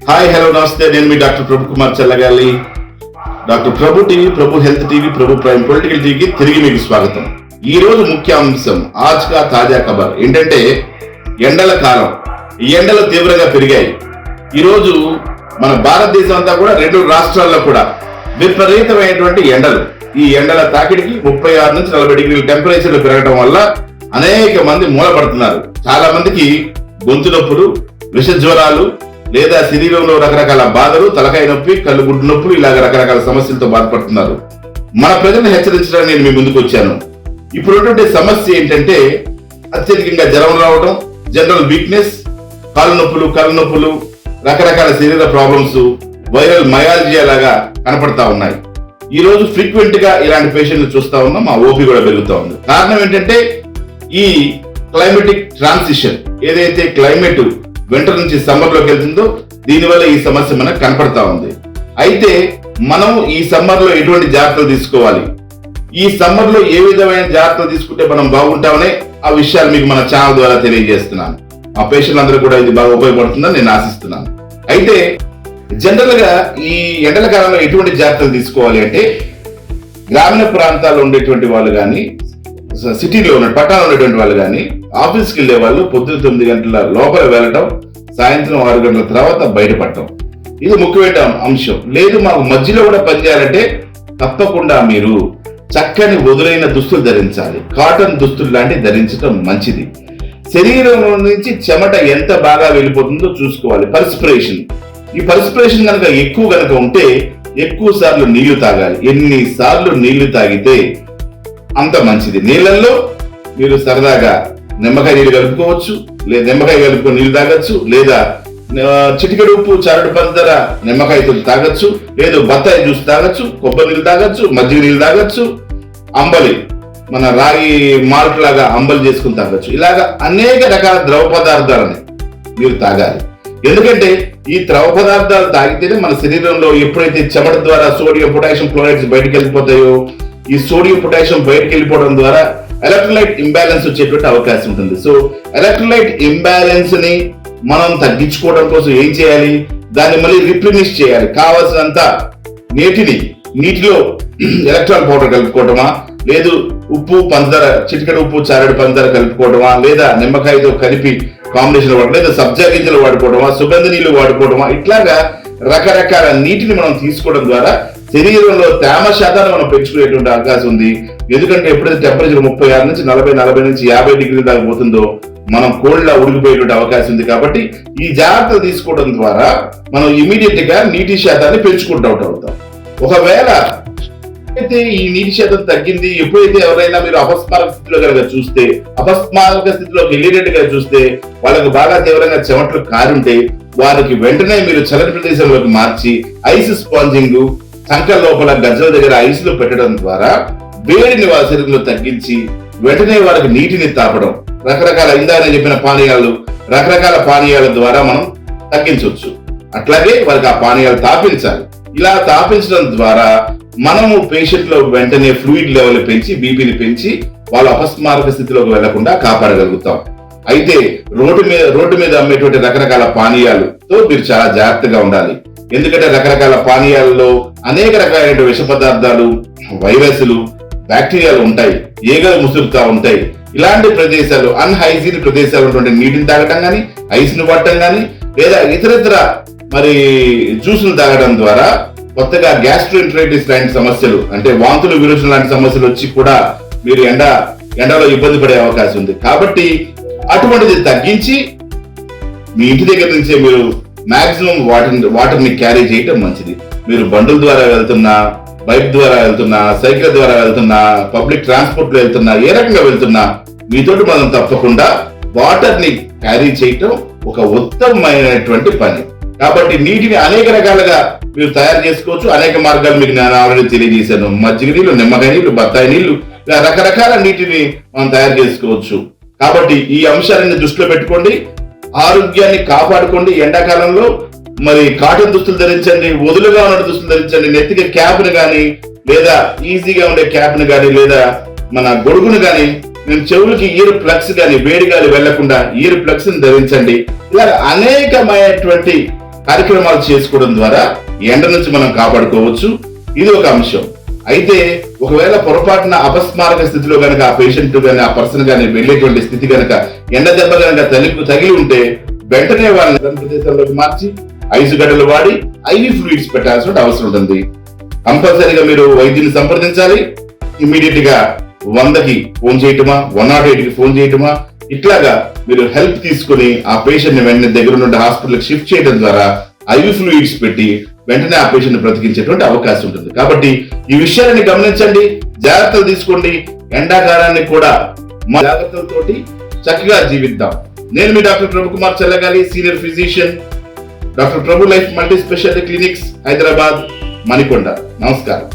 Hi hello నమస్తే, నేను మీ doctor ప్రభు Kumar Chellagali. Doctor ప్రభు TV, ప్రభు health TV, ప్రభు prime political టీవీకి తిరిగి మీకు స్వాగతం. ఈ రోజు ముఖ్య అంశం ఆజ్ కా తాజా ఖబర్ ఏంటంటే ఎండల కాలం. ఈ ఎండలు తీవ్రంగా పెరిగాయి. ఈరోజు మన భారతదేశం అంతా కూడా 2 రాష్ట్రాల్లో కూడా విపరీతమైనటువంటి ఎండలు. ఈ ఎండల తాకిడికి 36 నుంచి 40 డిగ్రీల టెంపరేచర్లు పెరగడం వల్ల అనేక మంది మూలపడుతున్నారు. చాలా మందికి గొంతు నొప్పులు, విష జ్వరాలు, లేదా శరీరంలో రకరకాల బాధలు, తలకాయ నొప్పి, కళ్ళు గుడ్డు నొప్పులు, ఇలాగ రకరకాల సమస్యలతో బాధపడుతున్నారు. మన ప్రజలను హెచ్చరించడానికి నేను మీ ముందుకు వచ్చాను. ఇప్పుడున్నటువంటి సమస్య ఏంటంటే అత్యధికంగా జ్వరం రావడం, జనరల్ వీక్నెస్, కాళ్ళు నొప్పులు, రకరకాల శరీర ప్రాబ్లమ్స్, వైరల్ మయాలజియా లాగా కనపడతా ఉన్నాయి. ఈ రోజు ఫ్రీక్వెంట్ గా ఇలాంటి పేషెంట్లు చూస్తా ఉన్నాం. మా ఓపీ కూడా పెరుగుతా ఉంది. కారణం ఏంటంటే ఈ క్లైమేటిక్ ట్రాన్సిషన్, ఏదైతే క్లైమేట్ వింటర్ నుంచి సమ్మర్ లోకి వెళ్తుందో దీనివల్ల ఈ సమస్య మనకు కనపడతా ఉంది. అయితే మనం ఈ సమ్మర్ లో ఎటువంటి జాగ్రత్తలు తీసుకోవాలి, ఈ సమ్మర్ లో ఏ విధమైన జాగ్రత్తలు తీసుకుంటే మనం బాగుంటామనే ఆ విషయాలు మీకు మన ఛానల్ ద్వారా తెలియజేస్తున్నాను. ఆ పేషెంట్లు అందరూ కూడా ఇది బాగా ఉపయోగపడుతుందని నేను ఆశిస్తున్నాను. అయితే జనరల్ గా ఈ ఎండల కాలంలో ఎటువంటి జాగ్రత్తలు తీసుకోవాలి అంటే, గ్రామీణ ప్రాంతాల్లో ఉండేటువంటి వాళ్ళు కానీ, సిటీలో ఉన్న పట్టణంలో ఉండేటువంటి వాళ్ళు కానీ, ఆఫీస్కి వెళ్లే వాళ్ళు పొద్దున 9 గంటల లోపల వెళ్ళటం, సాయంత్రం 6 గంటల తర్వాత బయటపడటం, ఇది ముఖ్యమైన అంశం. లేదు మాకు మధ్యలో కూడా పనిచేయాలంటే తప్పకుండా మీరు చక్కని వదులైన దుస్తులు ధరించాలి. కాటన్ దుస్తులు లాంటివి ధరించడం మంచిది. శరీరంలో నుంచి చెమట ఎంత బాగా వెళ్ళిపోతుందో చూసుకోవాలి. ఈ పర్స్పిరేషన్ కనుక ఎక్కువ ఉంటే ఎక్కువ సార్లు నీళ్లు తాగాలి. ఎన్నిసార్లు నీళ్లు తాగితే అంత మంచిది. నీళ్ళల్లో మీరు సరదాగా నిమ్మకాయ నీళ్ళు కలుపుకోవచ్చు, లేదా నిమ్మకాయ కలుపుకొని నీళ్లు తాగొచ్చు, లేదా చిటికెడు ఉప్పు, చారుడు పంచదార నిమ్మకాయతో తాగొచ్చు, లేదు బత్తాయి జ్యూస్ తాగొచ్చు, కొబ్బరి నీళ్ళు తాగొచ్చు, మజ్జిగ నీళ్ళు తాగొచ్చు, అంబలి మన రాగి మాల్ట్ లాగా అంబలి చేసుకుని తాగొచ్చు. ఇలాగా అనేక రకాల ద్రవ పదార్థాలని మీరు తాగాలి. ఎందుకంటే ఈ ద్రవ పదార్థాలు తాగితేనే మన శరీరంలో ఎప్పుడైతే చెమట ద్వారా సోడియం, పొటాషియం క్లోరైడ్స్ బయటకు వెళ్ళిపోతాయో, ఈ సోడియం పొటాషియం బయటకు వెళ్ళిపోవడం ద్వారా ఎలక్ట్రోలైట్ ఇంబ్యాలెన్స్ వచ్చేటువంటి అవకాశం ఉంటుంది. సో ఎలక్ట్రోలైట్ ఇంబ్యాలెన్స్ ని మనం తగ్గించుకోవడం కోసం ఏం చేయాలి, దాన్ని మళ్ళీ రిప్లినిష్ చేయాలి. కావాల్సినంత నీటిలో ఎలక్ట్రాల్ పౌడర్ కలుపుకోవటమా, లేదు ఉప్పు పంచదార, చిటికెడు ఉప్పు చారెడు పంచదార కలుపుకోవటమా, లేదా నిమ్మకాయతో కలిపి కాంబినేషన్ వాడటం, లేదా సబ్జా గింజలు వాడుకోవడమా, సుగంధ నీళ్లు వాడుకోవడమా, ఇట్లాగా రకరకాల నీటిని మనం తీసుకోవడం ద్వారా శరీరంలో తేమ శాతాన్ని మనం పెంచుకునేటువంటి అవకాశం ఉంది. ఎందుకంటే ఎప్పుడైతే టెంపరేచర్ 36 నుంచి 40 నుంచి 50 డిగ్రీల దాకా పోతుందో మనం కోల్డ్ లా ఉడికిపోయేటువంటి అవకాశం ఉంది. కాబట్టి ఈ జాగ్రత్తలు తీసుకోవడం ద్వారా మనం ఇమీడియట్ గా నీటి శాతాన్ని పెంచుకుంటూ ఉంటాం. ఒకవేళ అయితే ఈ నీటి శాతం తగ్గింది, ఎప్పుడైతే ఎవరైనా మీరు అపస్మారక స్థితిలో కనుక చూస్తే, అపస్మారక స్థితిలోకి వెళ్ళేటట్టుగా చూస్తే, వాళ్ళకు బాగా తీవ్రంగా చెమటలు కారుంటే వారికి వెంటనే మీరు చల్లని ప్రదేశంలోకి మార్చి ఐస్ స్పాంజింగ్, సంకల లోపల గజ్జల దగ్గర ఐస్ లో పెట్టడం ద్వారా వేడిని వారి శరీరంలో తగ్గించి వెంటనే వారికి నీటిని తాపడం, రకరకాల ఇందాక చెప్పిన రకరకాల పానీయాల ద్వారా మనం తగ్గించవచ్చు. అట్లాగే వారికి ఆ పానీయాలు తాపించాలి. ఇలా తాపించడం ద్వారా మనము పేషెంట్ లో వెంటనే ఫ్లూయిడ్ లెవెల్ పెంచి, బీపీని పెంచి వాళ్ళు అపస్మారక స్థితిలోకి వెళ్లకుండా కాపాడగలుగుతాం. అయితే రోడ్డు మీద అమ్మేటువంటి రకరకాల పానీయాలతో మీరు చాలా జాగ్రత్తగా ఉండాలి. ఎందుకంటే రకరకాల పానీయాలలో అనేక రకాలైన విష పదార్థాలు, వైరస్లు, బ్యాక్టీరియాలు ఉంటాయి, ఈగలు ముసురుతా ఉంటాయి. ఇలాంటి ప్రదేశాలు, అన్హైజీన్ ప్రదేశాలు ఉన్నటువంటి నీటిని తాగటం కానీ, ఐస్ ను పట్టడం కానీ, లేదా ఇతరత్ర జ్యూసులు తాగడం ద్వారా కొత్తగా గ్యాస్ట్రోఎంటరైటిస్ లాంటి సమస్యలు, అంటే వాంతులు, విరోచన లాంటి సమస్యలు వచ్చి కూడా మీరు ఎండలో ఇబ్బంది పడే అవకాశం ఉంది. కాబట్టి అటువంటిది తగ్గించి మీ ఇంటి దగ్గర నుంచే మీరు మాక్సిమం వాటర్ ని క్యారీ చేయటం మంచిది. మీరు బండుల ద్వారా వెళ్తున్నా, బైక్ ద్వారా వెళ్తున్నా, సైకిల్ ద్వారా వెళ్తున్నా, పబ్లిక్ ట్రాన్స్పోర్ట్ లో వెళ్తున్నా, ఏ రకంగా వెళ్తున్నా మీతోటి మనం తప్పకుండా వాటర్ ని క్యారీ చేయటం ఒక ఉత్తమమైనటువంటి పని. కాబట్టి నీటిని అనేక రకాలుగా మీరు తయారు చేసుకోవచ్చు. అనేక మార్గాలు మీకు నేను ఆల్రెడీ తెలియజేశాను. మజ్జిగ నీళ్లు, నిమ్మకాయ నీళ్లు, బత్తాయి నీళ్లు, రకరకాల నీటిని మనం తయారు చేసుకోవచ్చు. కాబట్టి ఈ అంశాలను దృష్టిలో పెట్టుకోండి, ఆరోగ్యాన్ని కాపాడుకోండి. ఎండాకాలంలో మరి కాటన్ దుస్తులు ధరించండి, వదులుగా ఉన్న దుస్తులు ధరించండి. నెత్తికి క్యాప్ ని కానీ, లేదా ఈజీగా ఉండే క్యాప్ ని కానీ, లేదా మన గొడుగును కానీ, నేను చెవులకి ఇయర్ ప్లగ్స్ కానీ వేడి గాలి వెళ్లకుండా ఇయర్ ప్లగ్స్ ని ధరించండి. ఇలా అనేకమైనటువంటి కార్యక్రమాలు చేసుకోవడం ద్వారా ఎండ నుంచి మనం కాపాడుకోవచ్చు. ఇది ఒక అంశం. అయితే ఒకవేళ పొరపాటున అపస్మారక స్థితిలో గనక ఆ పేషెంట్ గాని ఆ పర్సన్ గాని వెళ్లేటువంటి స్థితి గనక ఎండ దెబ్బ గనక తగిలి ఉంటే వెంటనే వాళ్ళని ప్రదేశాల్లోకి మార్చి ఐసు గడ్డలు వాడి ఐవి ఫ్లూయిడ్స్ పెట్టాల్సిన అవసరం ఉంటుంది. కంపల్సరీగా మీరు వైద్యుని సంప్రదించాలి. ఇమీడియట్ గా 100కి ఫోన్ చేయటమా, 108కి ఫోన్ చేయటమా, ఇట్లాగా మీరు హెల్ప్ తీసుకుని ఆ పేషెంట్ ని వెంటనే దగ్గర నుండి హాస్పిటల్కి షిఫ్ట్ చేయడం ద్వారా ఐవి ఫ్లూయిడ్స్ పెట్టి వెంటనే ఆ పేషెంట్ బ్రతికించేటువంటి అవకాశం ఉంటుంది. కాబట్టి ఈ విషయాన్ని గమనించండి, జాగ్రత్తలు తీసుకోండి. ఎండాకాలాన్ని కూడా మా జాగ్రత్తలతోటి చక్కగా జీవిద్దాం. నేను మీ doctor Prabhukumar Challagali, senior physician, doctor Prabhu life multi speciality clinics, Hyderabad, Manikonda. నమస్కారం.